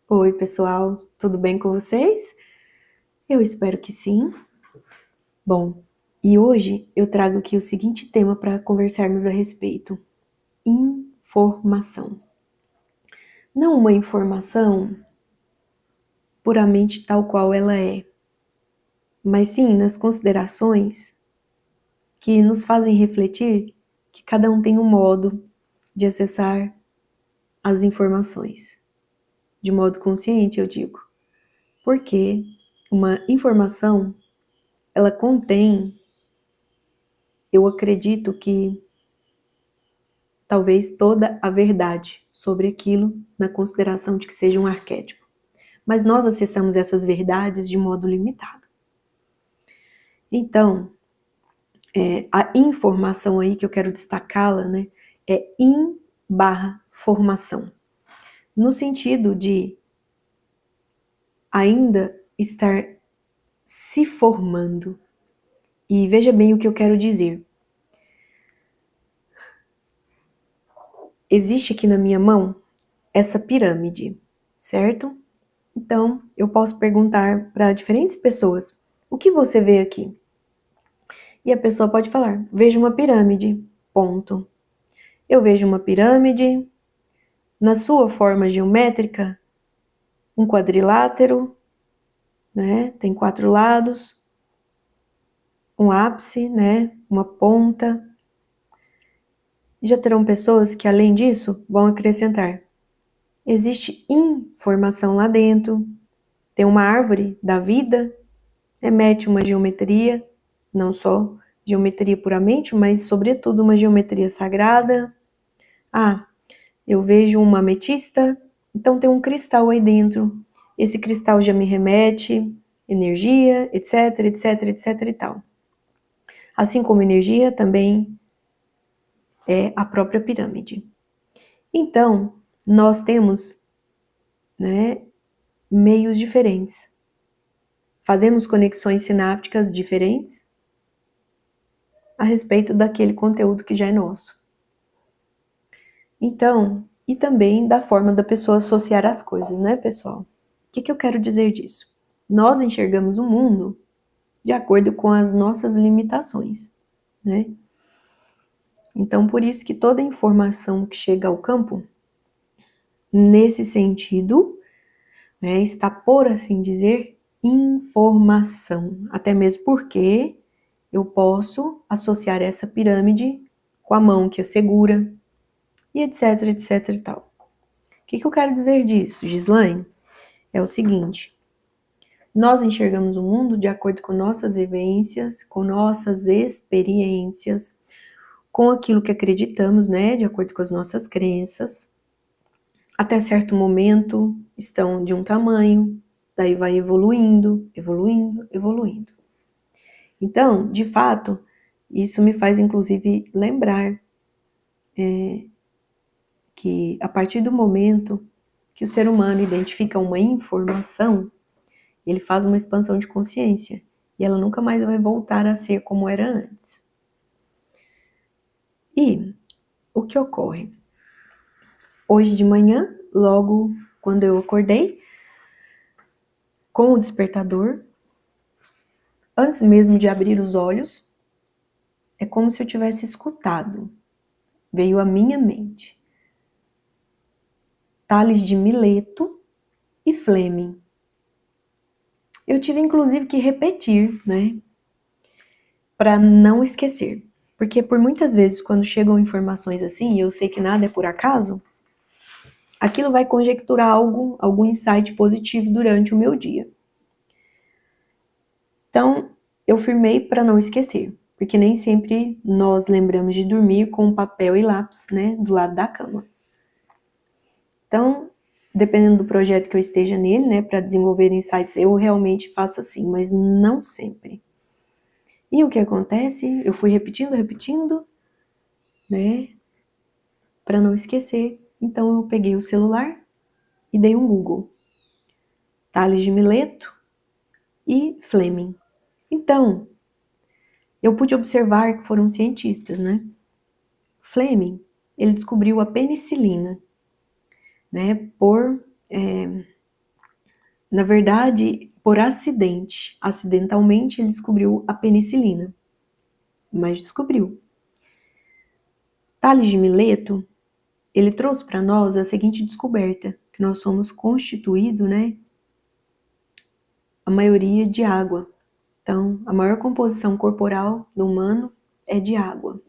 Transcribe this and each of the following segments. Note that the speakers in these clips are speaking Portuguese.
Oi, pessoal, tudo bem com vocês? Eu espero que sim. Bom, e hoje eu trago aqui o seguinte tema para conversarmos a respeito: informação. Não uma informação puramente tal qual ela é, mas sim nas considerações que nos fazem refletir que cada um tem um modo de acessar as informações, de modo consciente, eu digo, porque uma informação ela contém, eu acredito que talvez toda a verdade sobre aquilo, na consideração de que seja um arquétipo. Mas nós acessamos essas verdades de modo limitado. Então, a informação aí que eu quero destacá-la, né, é in/formação, no sentido de ainda estar se formando. E veja bem o que eu quero dizer. Existe aqui na minha mão essa pirâmide, certo? Então, eu posso perguntar para diferentes pessoas: o que você vê aqui? E a pessoa pode falar: vejo uma pirâmide, ponto. Eu vejo uma pirâmide, na sua forma geométrica, um quadrilátero, né? Tem 4 lados, um ápice, né? Uma ponta. Já terão pessoas que, além disso, vão acrescentar: existe informação lá dentro, tem uma árvore da vida, remete uma geometria, não só geometria puramente, mas sobretudo uma geometria sagrada. Ah, eu vejo uma ametista, então tem um cristal aí dentro. Esse cristal já me remete energia, etc, etc, etc e tal. Assim como energia também é a própria pirâmide. Então, nós temos, né, meios diferentes. Fazemos conexões sinápticas diferentes a respeito daquele conteúdo que já é nosso. Então, e também da forma da pessoa associar as coisas, né, pessoal? O que eu quero dizer disso? Nós enxergamos o mundo de acordo com as nossas limitações, né? Então, por isso que toda informação que chega ao campo, nesse sentido, né, está, por assim dizer, informação. Até mesmo porque eu posso associar essa pirâmide com a mão que a segura, e etc, etc e tal. O que eu quero dizer disso, Gislaine? É o seguinte: nós enxergamos o mundo de acordo com nossas vivências, com nossas experiências, com aquilo que acreditamos, né, de acordo com as nossas crenças. Até certo momento estão de um tamanho, daí vai evoluindo, evoluindo, evoluindo. Então, de fato, isso me faz inclusive lembrar que a partir do momento que o ser humano identifica uma informação, ele faz uma expansão de consciência e ela nunca mais vai voltar a ser como era antes. E o que ocorre? Hoje de manhã, logo quando eu acordei, com o despertador, antes mesmo de abrir os olhos, é como se eu tivesse escutado. Veio à minha mente Tales de Mileto e Fleming. Eu tive inclusive que repetir, né, para não esquecer. Porque por muitas vezes quando chegam informações assim, e eu sei que nada é por acaso, aquilo vai conjecturar algum insight positivo durante o meu dia. Então, eu firmei para não esquecer, porque nem sempre nós lembramos de dormir com papel e lápis, né, do lado da cama. Então, dependendo do projeto que eu esteja nele, né, para desenvolver insights, eu realmente faço assim, mas não sempre. E o que acontece? Eu fui repetindo, né, para não esquecer. Então, eu peguei o celular e dei um Google. Tales de Mileto e Fleming. Então, eu pude observar que foram cientistas, né? Fleming, ele descobriu a penicilina, né? Por Na verdade, por acidente, acidentalmente ele descobriu a penicilina, mas descobriu. Tales de Mileto, ele trouxe para nós a seguinte descoberta, que nós somos constituídos, né, a maioria de água. Então, a maior composição corporal do humano é de água,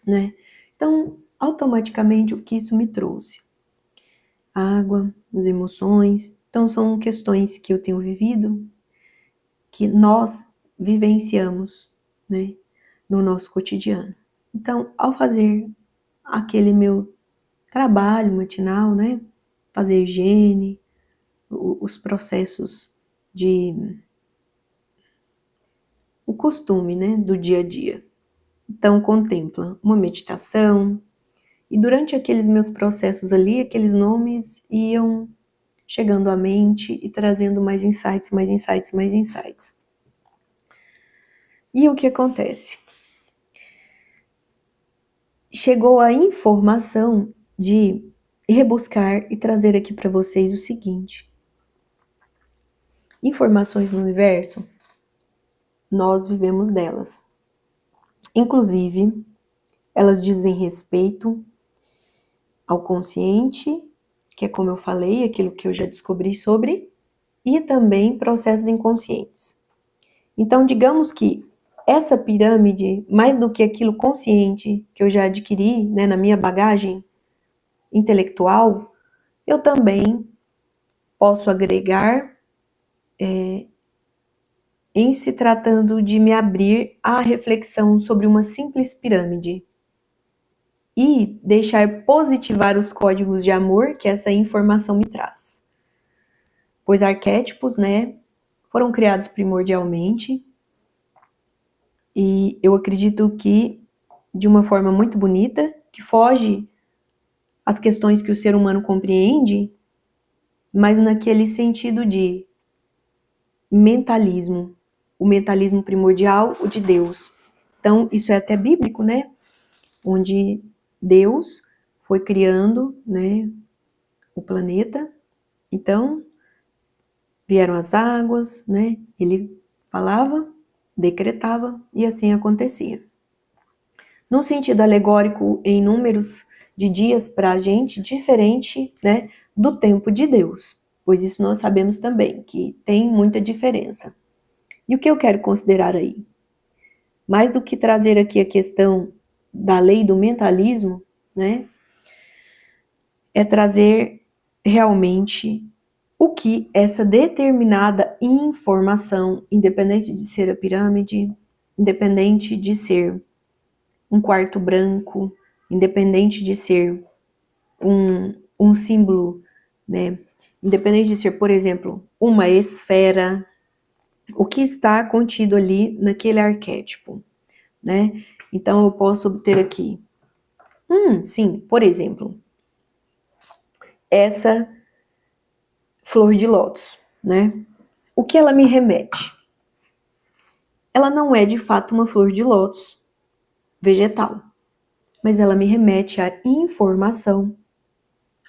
né? Então, automaticamente, o que isso me trouxe? Água, as emoções. Então, são questões que eu tenho vivido, que nós vivenciamos, né, no nosso cotidiano. Então, ao fazer aquele meu trabalho matinal, né, fazer higiene, os processos o costume, né, do dia a dia. Então, contempla uma meditação, e durante aqueles meus processos ali, aqueles nomes iam chegando à mente e trazendo mais insights, mais insights, mais insights. E o que acontece? Chegou a informação de rebuscar e trazer aqui para vocês o seguinte. Informações no universo, nós vivemos delas. Inclusive, elas dizem respeito ao consciente, que é como eu falei, aquilo que eu já descobri sobre, e também processos inconscientes. Então, digamos que essa pirâmide, mais do que aquilo consciente que eu já adquiri, né, na minha bagagem intelectual, eu também posso agregar em se tratando de me abrir à reflexão sobre uma simples pirâmide e deixar positivar os códigos de amor que essa informação me traz. Pois arquétipos, né, foram criados primordialmente e eu acredito que de uma forma muito bonita, que foge às questões que o ser humano compreende, mas naquele sentido de mentalismo, o mentalismo primordial, o de Deus. Então, isso é até bíblico, né? Onde Deus foi criando, né, o planeta. Então, vieram as águas, né? Ele falava, decretava e assim acontecia. Num sentido alegórico, em números de dias para a gente, diferente, né, do tempo de Deus, pois isso nós sabemos também, que tem muita diferença. E o que eu quero considerar aí? Mais do que trazer aqui a questão da lei do mentalismo, né, é trazer realmente o que essa determinada informação, independente de ser a pirâmide, independente de ser um quarto branco, independente de ser um símbolo, né, independente de ser, por exemplo, uma esfera, o que está contido ali naquele arquétipo, né? Então eu posso obter aqui, sim, por exemplo, essa flor de lótus, né? O que ela me remete? Ela não é de fato uma flor de lótus vegetal, mas ela me remete à informação,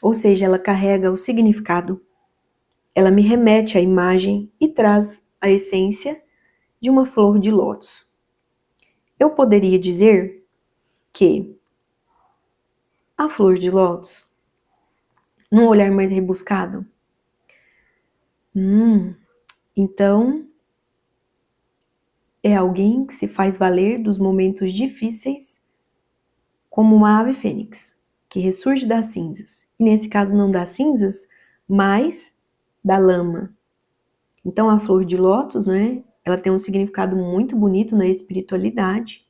ou seja, ela carrega o significado, ela me remete à imagem e traz a essência de uma flor de lótus. Eu poderia dizer que a flor de lótus, num olhar mais rebuscado, então é alguém que se faz valer dos momentos difíceis como uma ave fênix, que ressurge das cinzas. E nesse caso não das cinzas, mas da lama. Então a flor de lótus, né, ela tem um significado muito bonito na espiritualidade,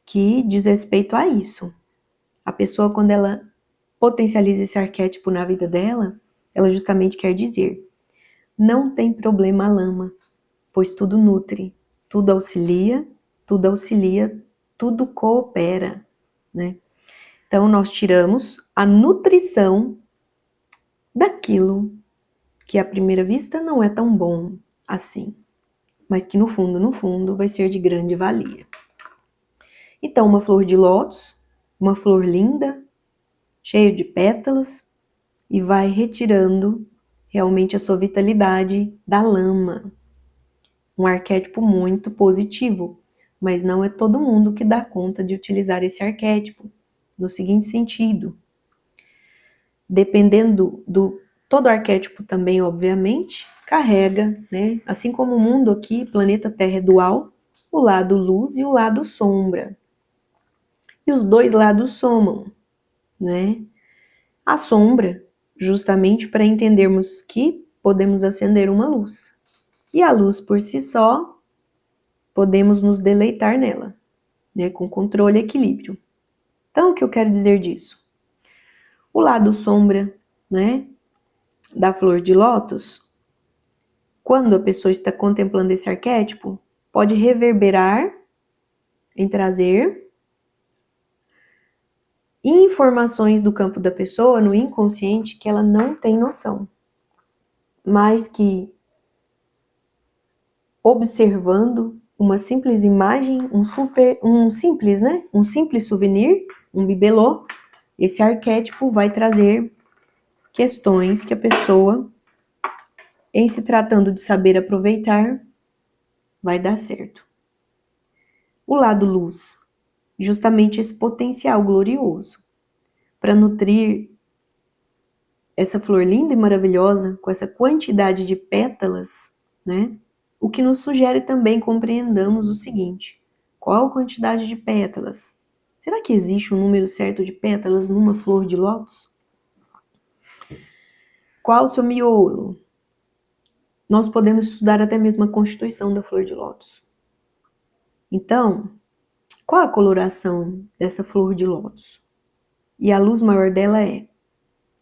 que diz respeito a isso. A pessoa, quando ela potencializa esse arquétipo na vida dela, ela justamente quer dizer: não tem problema a lama, pois tudo nutre, tudo auxilia, tudo coopera, né? Então nós tiramos a nutrição daquilo que à primeira vista não é tão bom assim, mas que no fundo vai ser de grande valia. Então uma flor de lótus, uma flor linda, cheia de pétalas, e vai retirando realmente a sua vitalidade da lama. Um arquétipo muito positivo, mas não é todo mundo que dá conta de utilizar esse arquétipo. No seguinte sentido, dependendo do todo arquétipo também, obviamente, carrega, né? Assim como o mundo aqui, planeta Terra é dual, o lado luz e o lado sombra. E os dois lados somam, né? A sombra, justamente para entendermos que podemos acender uma luz. E a luz por si só, podemos nos deleitar nela, né? Com controle e equilíbrio. Então, o que eu quero dizer disso? O lado sombra, né? Da flor de lótus, quando a pessoa está contemplando esse arquétipo, pode reverberar em trazer informações do campo da pessoa, no inconsciente, que ela não tem noção, mas que, observando uma simples imagem, um simples souvenir, um bibelô, esse arquétipo vai trazer questões que a pessoa, em se tratando de saber aproveitar, vai dar certo. O lado luz, justamente esse potencial glorioso para nutrir essa flor linda e maravilhosa com essa quantidade de pétalas, né? O que nos sugere também compreendamos o seguinte: qual a quantidade de pétalas? Será que existe um número certo de pétalas numa flor de lótus? Qual o seu miolo? Nós podemos estudar até mesmo a constituição da flor de lótus. Então, qual a coloração dessa flor de lótus? E a luz maior dela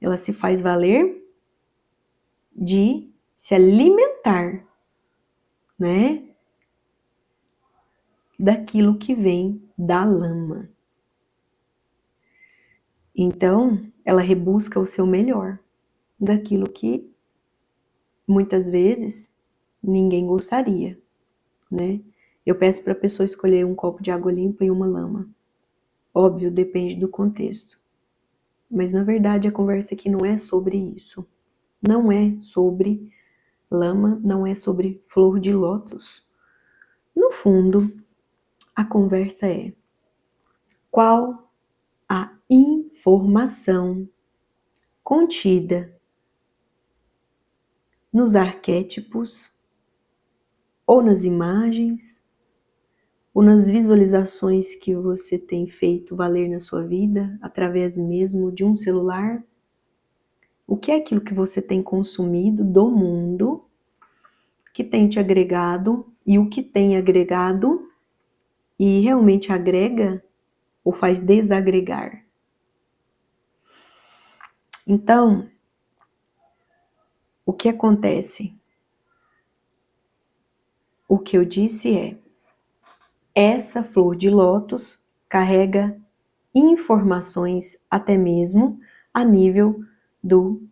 ela se faz valer de se alimentar, né? Daquilo que vem da lama. Então, ela rebusca o seu melhor, daquilo que muitas vezes ninguém gostaria, né? Eu peço para a pessoa escolher um copo de água limpa e uma lama. Óbvio, depende do contexto. Mas na verdade a conversa aqui não é sobre isso. Não é sobre lama, não é sobre flor de lótus. No fundo, a conversa é: qual a informação contida nos arquétipos, ou nas imagens, ou nas visualizações que você tem feito valer na sua vida, através mesmo de um celular? O que é aquilo que você tem consumido do mundo que tem te agregado, e o que tem agregado e realmente agrega ou faz desagregar? Então, o que acontece? O que eu disse é: essa flor de lótus carrega informações até mesmo a nível do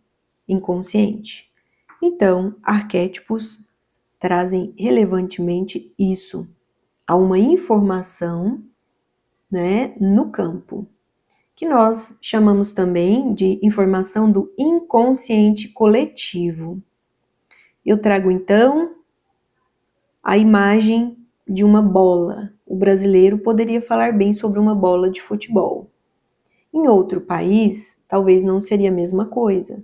inconsciente. Então, arquétipos trazem relevantemente isso. Há uma informação, né, no campo, que nós chamamos também de informação do inconsciente coletivo. Eu trago então a imagem de uma bola. O brasileiro poderia falar bem sobre uma bola de futebol. Em outro país, talvez não seria a mesma coisa,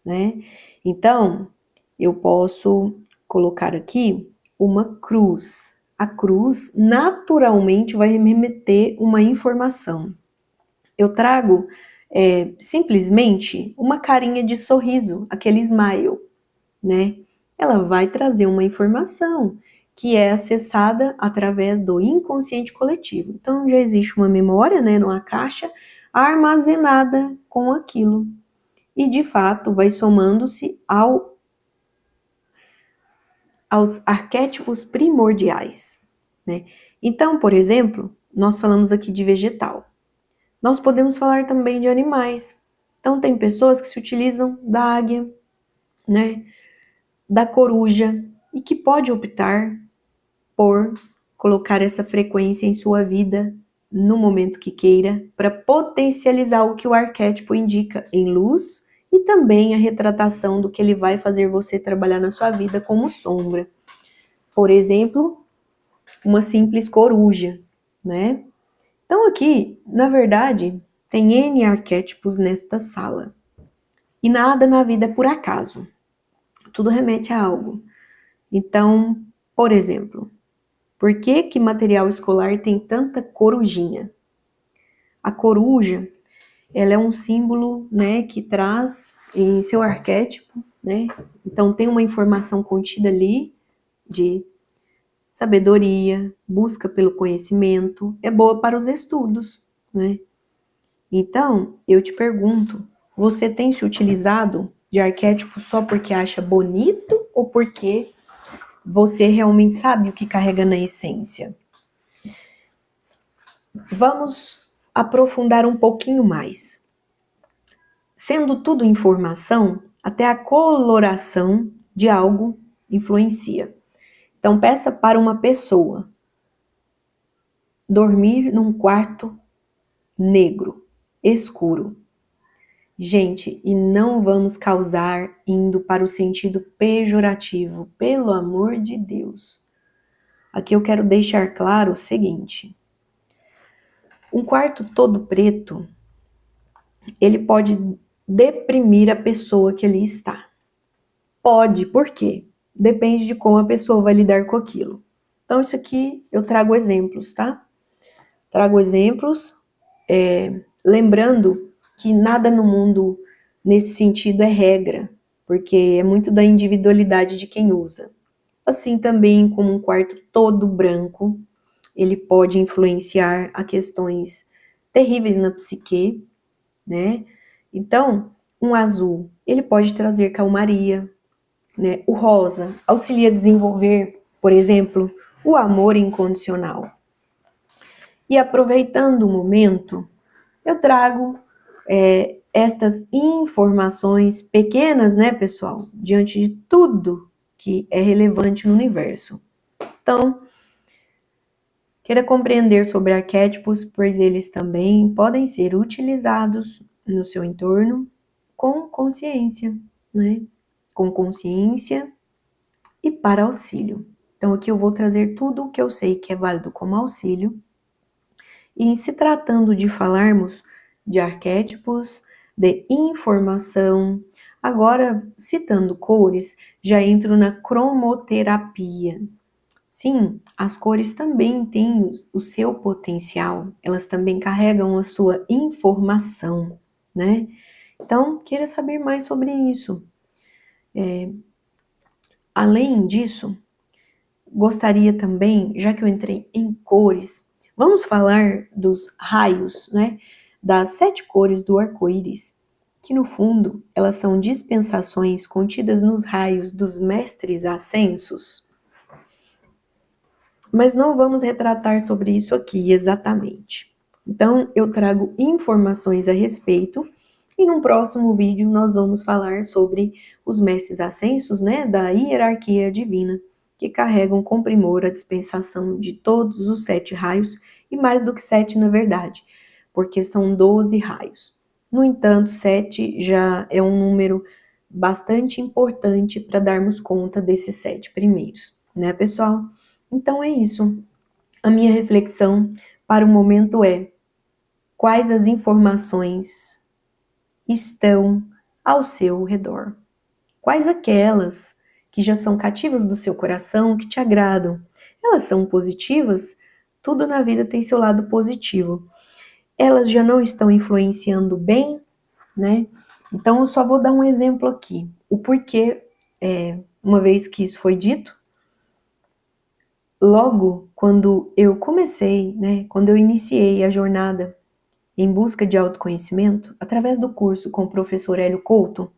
né? Então, eu posso colocar aqui uma cruz. A cruz naturalmente vai me remeter uma informação. Eu trago simplesmente uma carinha de sorriso, aquele smile, né? Ela vai trazer uma informação que é acessada através do inconsciente coletivo. Então já existe uma memória, né, numa caixa armazenada com aquilo. E de fato vai somando-se aos arquétipos primordiais, né? Então, por exemplo, nós falamos aqui de vegetal. Nós podemos falar também de animais. Então tem pessoas que se utilizam da águia, né, da coruja, e que pode optar por colocar essa frequência em sua vida no momento que queira, para potencializar o que o arquétipo indica em luz e também a retratação do que ele vai fazer você trabalhar na sua vida como sombra. Por exemplo, uma simples coruja, né? Então aqui, na verdade, tem N arquétipos nesta sala. E nada na vida é por acaso. Tudo remete a algo. Então, por exemplo, por que material escolar tem tanta corujinha? A coruja, ela é um símbolo, né, que traz em seu arquétipo, né? Então tem uma informação contida ali de sabedoria, busca pelo conhecimento, é boa para os estudos, né? Então, eu te pergunto, você tem se utilizado de arquétipo só porque acha bonito ou porque você realmente sabe o que carrega na essência? Vamos aprofundar um pouquinho mais. Sendo tudo informação, até a coloração de algo influencia. Então, peça para uma pessoa dormir num quarto negro, escuro. Gente, e não vamos causar indo para o sentido pejorativo, pelo amor de Deus. Aqui eu quero deixar claro o seguinte: um quarto todo preto, ele pode deprimir a pessoa que ali está. Pode, por quê? Depende de como a pessoa vai lidar com aquilo. Então, isso aqui eu trago exemplos, tá? Trago exemplos, lembrando que nada no mundo nesse sentido é regra, porque é muito da individualidade de quem usa. Assim também como um quarto todo branco, ele pode influenciar a questões terríveis na psique, né? Então, um azul, ele pode trazer calmaria, né? O rosa auxilia a desenvolver, por exemplo, o amor incondicional. E aproveitando o momento, eu trago estas informações pequenas, né, pessoal, diante de tudo que é relevante no universo. Então, queira compreender sobre arquétipos, pois eles também podem ser utilizados no seu entorno com consciência, né? Com consciência e para auxílio. Então, aqui eu vou trazer tudo o que eu sei que é válido como auxílio. E se tratando de falarmos de arquétipos, de informação, agora citando cores, já entro na cromoterapia. Sim, as cores também têm o seu potencial, elas também carregam a sua informação, né? Então, queira saber mais sobre isso. Além disso, gostaria também, já que eu entrei em cores, vamos falar dos raios, né? Das 7 cores do arco-íris, que no fundo elas são dispensações contidas nos raios dos mestres ascensos. Mas não vamos retratar sobre isso aqui exatamente. Então, eu trago informações a respeito e num próximo vídeo nós vamos falar sobre os mestres ascensos, né, da hierarquia divina, que carregam com primor a dispensação de todos os 7 raios, e mais do que 7 na verdade, porque são 12 raios. No entanto, 7 já é um número bastante importante para darmos conta desses 7 primeiros, né, pessoal? Então é isso. A minha reflexão para o momento é: quais as informações estão ao seu redor? Quais aquelas que já são cativas do seu coração, que te agradam? Elas são positivas? Tudo na vida tem seu lado positivo. Elas já não estão influenciando bem, né? Então eu só vou dar um exemplo aqui. O porquê, uma vez que isso foi dito, logo quando eu comecei, né, quando eu iniciei a jornada em busca de autoconhecimento, através do curso com o professor Hélio Couto,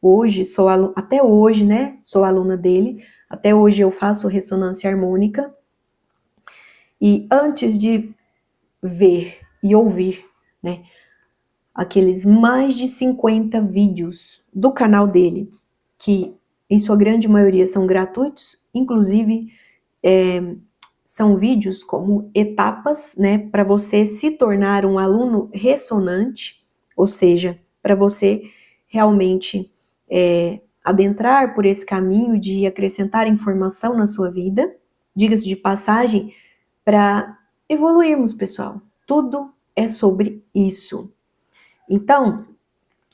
hoje sou aluna, até hoje, né, sou aluna dele, até hoje eu faço ressonância harmônica, e antes de ver e ouvir, né, aqueles mais de 50 vídeos do canal dele, que em sua grande maioria são gratuitos, inclusive são vídeos como etapas, né, para você se tornar um aluno ressonante, ou seja, para você realmente adentrar por esse caminho de acrescentar informação na sua vida, diga-se de passagem, para evoluirmos, pessoal. Tudo é sobre isso. Então,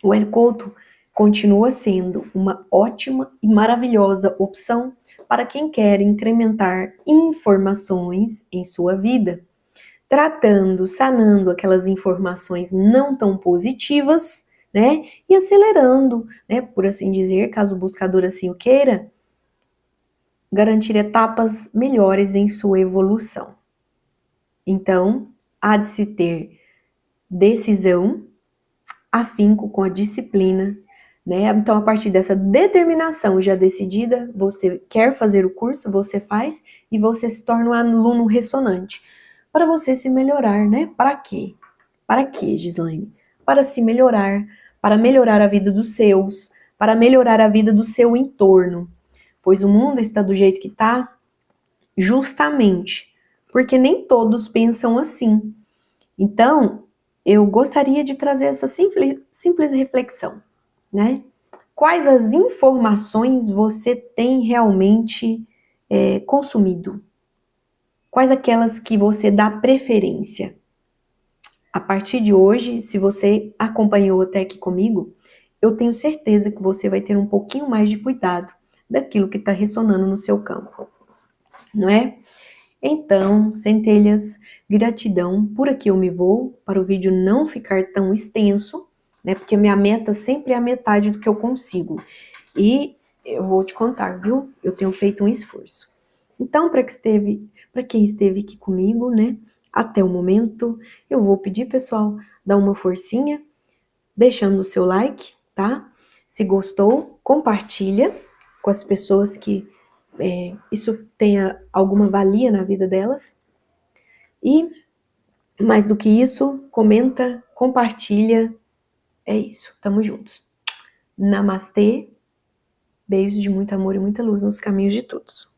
o Hélio Couto continua sendo uma ótima e maravilhosa opção para quem quer incrementar informações em sua vida, tratando, sanando aquelas informações não tão positivas, né? E acelerando, né, por assim dizer, caso o buscador assim o queira, garantir etapas melhores em sua evolução. Então, há de se ter decisão, afinco com a disciplina, né? Então, a partir dessa determinação já decidida, você quer fazer o curso, você faz e você se torna um aluno ressonante. Para você se melhorar, né? Para quê? Para quê, Gislaine? Para se melhorar, para melhorar a vida dos seus, para melhorar a vida do seu entorno. Pois o mundo está do jeito que está, justamente porque nem todos pensam assim. Então, eu gostaria de trazer essa simples reflexão, né? Quais as informações você tem realmente consumido? Quais aquelas que você dá preferência? A partir de hoje, se você acompanhou até aqui comigo, eu tenho certeza que você vai ter um pouquinho mais de cuidado daquilo que está ressonando no seu campo, não é? Então, centelhas, gratidão, por aqui eu me vou, para o vídeo não ficar tão extenso, né? Porque minha meta sempre é a metade do que eu consigo. E eu vou te contar, viu? Eu tenho feito um esforço. Então, para quem esteve aqui comigo, né? Até o momento, eu vou pedir, pessoal, dar uma forcinha, deixando o seu like, tá? Se gostou, compartilha com as pessoas que isso tenha alguma valia na vida delas. E, mais do que isso, comenta, compartilha. É isso, tamo juntos. Namastê, beijos de muito amor e muita luz nos caminhos de todos.